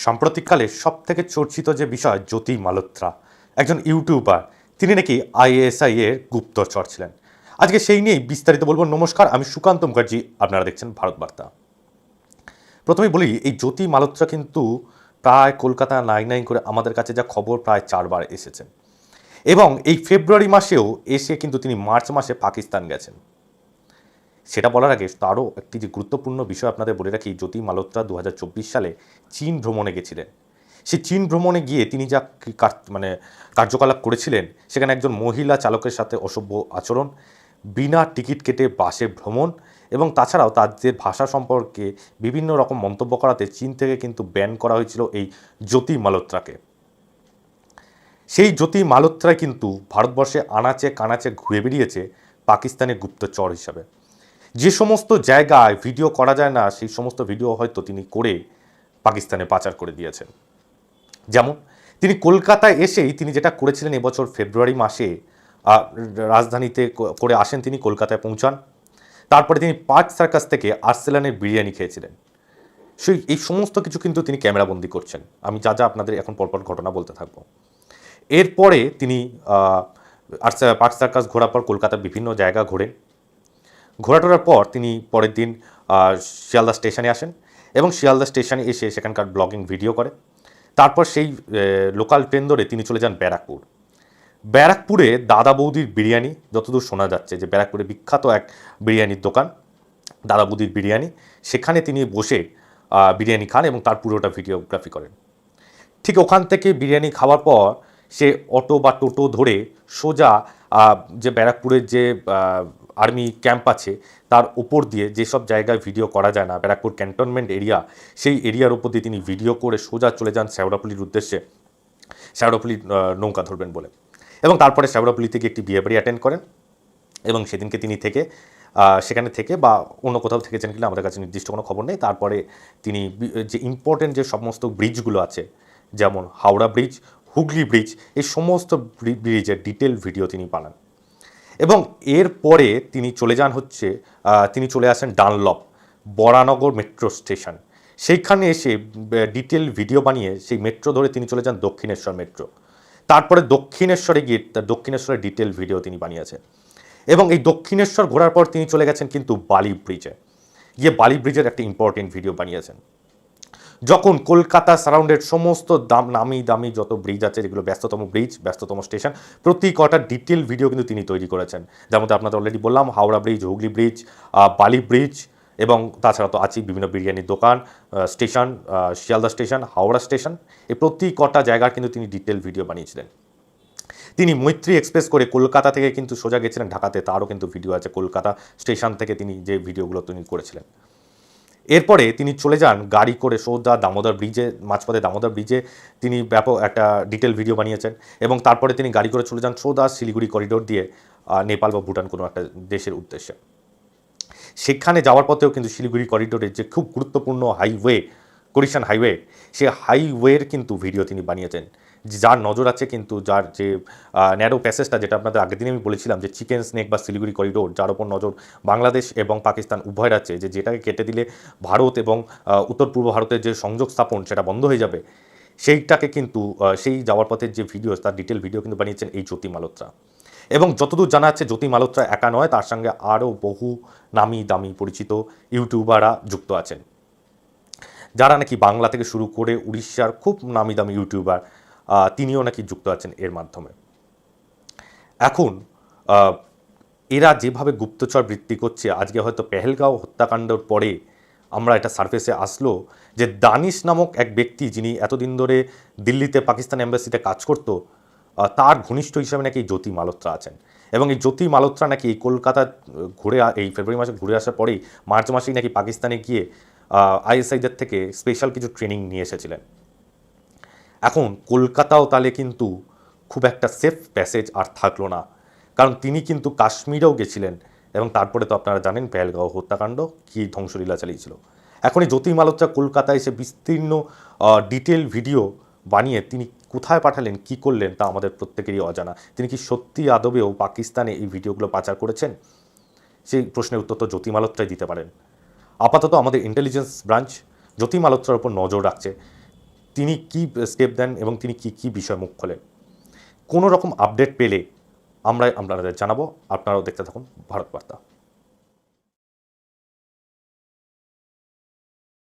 সাম্প্রতিককালে সবথেকে চর্চিত যে বিষয় জ্যোতি মালহোত্রা, একজন ইউটিউবার। তিনি নাকি আইএসআই এর গুপ্তচর ছিলেন। আজকে সেই নিয়েই বিস্তারিত বলবো। নমস্কার, আমি সুকান্ত মুখার্জি, আপনারা দেখছেন ভারত বার্তা। প্রথমেই বলি, এই জ্যোতি মালহোত্রা কিন্তু প্রায় কলকাতা নাই করে আমাদের কাছে যা খবর প্রায় 4বার এসেছেন, এবং এই ফেব্রুয়ারি মাসেও এসে কিন্তু তিনি মার্চ মাসে পাকিস্তান গেছেন। সেটা বলার আগে তারও একটি যে গুরুত্বপূর্ণ বিষয় আপনাদের বলে রাখি, জ্যোতি মালহোত্রা 2024 সালে চীন ভ্রমণে গেছিলেন। সেই চীন ভ্রমণে গিয়ে তিনি যা কার্যকলাপ করেছিলেন, সেখানে একজন মহিলা চালকের সাথে অসভ্য আচরণ, বিনা টিকিট কেটে বাসে ভ্রমণ, এবং তাছাড়াও তাদের ভাষা সম্পর্কে বিভিন্ন রকম মন্তব্য করাতে চীন থেকে কিন্তু ব্যান করা হয়েছিল এই জ্যোতি মালহোত্রাকে। সেই জ্যোতি মালহোত্রাই কিন্তু ভারতবর্ষে আনাচে কানাচে ঘুরে বেরিয়েছে পাকিস্তানের গুপ্তচর হিসাবে। যে সমস্ত জায়গায় ভিডিও করা যায় না, সেই সমস্ত ভিডিও হয়তো তিনি করে পাকিস্তানে পাচার করে দিয়েছেন। যেমন তিনি কলকাতায় এসেই তিনি যেটা করেছিলেন, এবছর ফেব্রুয়ারি মাসে রাজধানীতে করে আসেন, তিনি কলকাতায় পৌঁছান। তারপরে তিনি পার্ক সার্কাস থেকে আর্সেলানের বিরিয়ানি খেয়েছিলেন। এই সমস্ত কিছু কিন্তু তিনি ক্যামেরাবন্দি করছেন। আমি যা আপনাদের এখন পরপর ঘটনা বলতে থাকবো। এরপরে তিনি পার্ক সার্কাস ঘোরার পর কলকাতার বিভিন্ন জায়গা ঘোরাটোরার পর তিনি পরের দিন শিয়ালদা স্টেশনে আসেন, এবং শিয়ালদা স্টেশনে এসে সেখানকার ব্লগিং ভিডিও করে। তারপর সেই লোকাল ট্রেন ধরে তিনি চলে যান ব্যারাকপুরে দাদা বৌদির বিরিয়ানি, যতদূর শোনা যাচ্ছে যে ব্যারাকপুরে বিখ্যাত এক বিরিয়ানির দোকান দাদা বৌদির বিরিয়ানি, সেখানে তিনি বসে বিরিয়ানি খান এবং তার পুরোটা ভিডিওগ্রাফি করেন। ঠিক ওখান থেকে বিরিয়ানি খাওয়ার পর সে অটো বা টোটো ধরে সোজা যে ব্যারাকপুরের যে আর্মি ক্যাম্প আছে তার উপর দিয়ে, যেসব জায়গায় ভিডিও করা যায় না, ব্যারাকপুর ক্যান্টনমেন্ট এরিয়া, সেই এরিয়ার উপর দিয়ে তিনি ভিডিও করে সোজা চলে যান শেওড়াফুলির উদ্দেশ্যে, শেওড়াফুলির নৌকা ধরবেন বলে। এবং তারপরে শেওড়াফুলি থেকে একটি বিয়ে বাড়ি অ্যাটেন্ড করেন, এবং সেদিনকে তিনি সেখানে থেকে বা অন্য কোথাও থেকেছেন কিনা আমাদের কাছে নির্দিষ্ট কোনো খবর নেই। তারপরে তিনি যে ইম্পর্টেন্ট যে সমস্ত ব্রিজগুলো আছে, যেমন হাওড়া ব্রিজ, হুগলি ব্রিজ, এই সমস্ত ব্রিজের ডিটেল ভিডিও তিনি বানান। এবং এরপরে তিনি চলে আসেন ডানলপ বরানগর মেট্রো স্টেশন। সেইখানে এসে ডিটেল ভিডিও বানিয়ে সেই মেট্রো ধরে তিনি চলে যান দক্ষিণেশ্বর মেট্রো। তারপরে দক্ষিণেশ্বরে গিয়ে দক্ষিণেশ্বরের ডিটেল ভিডিও তিনি বানিয়েছেন। এবং এই দক্ষিণেশ্বর ঘোরার পর তিনি চলে গেছেন কিন্তু বালি ব্রিজে, গিয়ে বালি ব্রিজের একটা ইম্পর্টেন্ট ভিডিও বানিয়েছেন। যখন কলকাতা সারাউন্ডেড সমস্ত নামি দামি যত ব্রিজ আছে, যেগুলো ব্যস্ততম ব্রিজ, ব্যস্ততম স্টেশন, প্রতি কটা ডিটেল ভিডিও কিন্তু তিনি তৈরি করেছেন। যার মধ্যে আপনাদের অলরেডি বললাম হাওড়া ব্রিজ, হুগলি ব্রিজ, বালি ব্রিজ, এবং তাছাড়া তো আছেই বিভিন্ন বিরিয়ানির দোকান, station, Sealdah station, Howrah station, এই প্রতি কটা জায়গার কিন্তু তিনি ডিটেল ভিডিও বানিয়েছিলেন। তিনি মৈত্রী এক্সপ্রেস করে কলকাতা থেকে কিন্তু সোজা গেছিলেন ঢাকাতে, তারও কিন্তু ভিডিও আছে কলকাতা স্টেশন থেকে তিনি যে ভিডিওগুলো তিনি করেছিলেন। এরপরে তিনি চলে যান গাড়ি করে সোজা দামোদর ব্রিজে, মাঝপথে দামোদর ব্রিজে তিনি ব্যাপক একটা ডিটেল ভিডিও বানিয়েছেন। এবং তারপরে তিনি গাড়ি করে চলে যান সোজা শিলিগুড়ি করিডোর দিয়ে নেপাল বা ভুটান কোনো একটা দেশের উদ্দেশ্যে। সেখানে যাওয়ার পথেও কিন্তু শিলিগুড়ি করিডোরের যে খুব গুরুত্বপূর্ণ হাইওয়ে, কোরিশান হাইওয়ে, সে হাইওয়ের কিন্তু ভিডিও তিনি বানিয়েছেন। যার নজর আছে কিন্তু, যার যে ন্যারো প্যাসেজটা, যেটা আপনাদের আগের দিনে আমি বলেছিলাম যে চিকেন স্নেক বা শিলিগুড়ি করিডোর, যার ওপর নজর বাংলাদেশ এবং পাকিস্তান উভয় রাজ্যে, যেটাকে কেটে দিলে ভারত এবং উত্তর পূর্ব ভারতের যে সংযোগ স্থাপন সেটা বন্ধ হয়ে যাবে, সেইটাকে কিন্তু সেই যাওয়ার পথের যে ভিডিও, তার ডিটেল ভিডিও কিন্তু বানিয়েছেন এই জ্যোতি মালহোত্রা। এবং যতদূর জানা যাচ্ছে জ্যোতি মালহোত্রা একা নয়, তার সঙ্গে আরও বহু নামি দামি পরিচিত ইউটিউবাররা যুক্ত আছেন, যারা নাকি বাংলা থেকে শুরু করে উড়িষ্যার খুব নামি দামি ইউটিউবার, তিনিও নাকি যুক্ত আছেন এর মাধ্যমে। এখন এরা যেভাবে গুপ্তচর বৃত্তি করছে, আজকে হয়তো পেহেলগাঁও হত্যাকাণ্ডের পরে আমরা এটা সারফেসে আসলো যে দানিশ নামক এক ব্যক্তি, যিনি এতদিন ধরে দিল্লিতে পাকিস্তান এম্বাসিতে কাজ করতো, তার ঘনিষ্ঠ হিসাবে নাকি জ্যোতি মালহোত্রা আছেন। এবং এই জ্যোতি মালহোত্রা নাকি কলকাতা এই ফেব্রুয়ারি মাসে ঘুরে আসার পরেই মার্চ মাসেই নাকি পাকিস্তানে গিয়ে আইএসআইদের থেকে স্পেশাল কিছু ট্রেনিং নিয়ে এসেছিলেন। এখন কলকাতাও তাহলে কিন্তু খুব একটা সেফ প্যাসেজ আর থাকলো না, কারণ তিনি কিন্তু কাশ্মীরেও গেছিলেন, এবং তারপরে তো আপনারা জানেন পেহেলগাঁও হত্যাকাণ্ড কী ধ্বংসলীলা চালিয়েছিল। এখন এই জ্যোতি মালহোত্রা কলকাতায় এসে বিস্তীর্ণ ডিটেল ভিডিও বানিয়ে তিনি কোথায় পাঠালেন, কি করলেন, তা আমাদের প্রত্যেকেরই অজানা। তিনি কি সত্যি আদবেও পাকিস্তানে এই ভিডিওগুলো পাচার করেছেন? সেই প্রশ্নের উত্তর তো জ্যোতি মালহোত্রাই দিতে পারেন। আপাতত আমাদের ইন্টেলিজেন্স ব্রাঞ্চ জ্যোতি মালহোত্রার উপর নজর রাখছে। তিনি কি স্টেপ দেন এবং তিনি কি কি বিষয় মুখ খোলেন। কোনো রকম আপডেট পেলে আমরা আপনাদের জানাবো। আপনারাও দেখতে থাকুন ভারত বার্তা।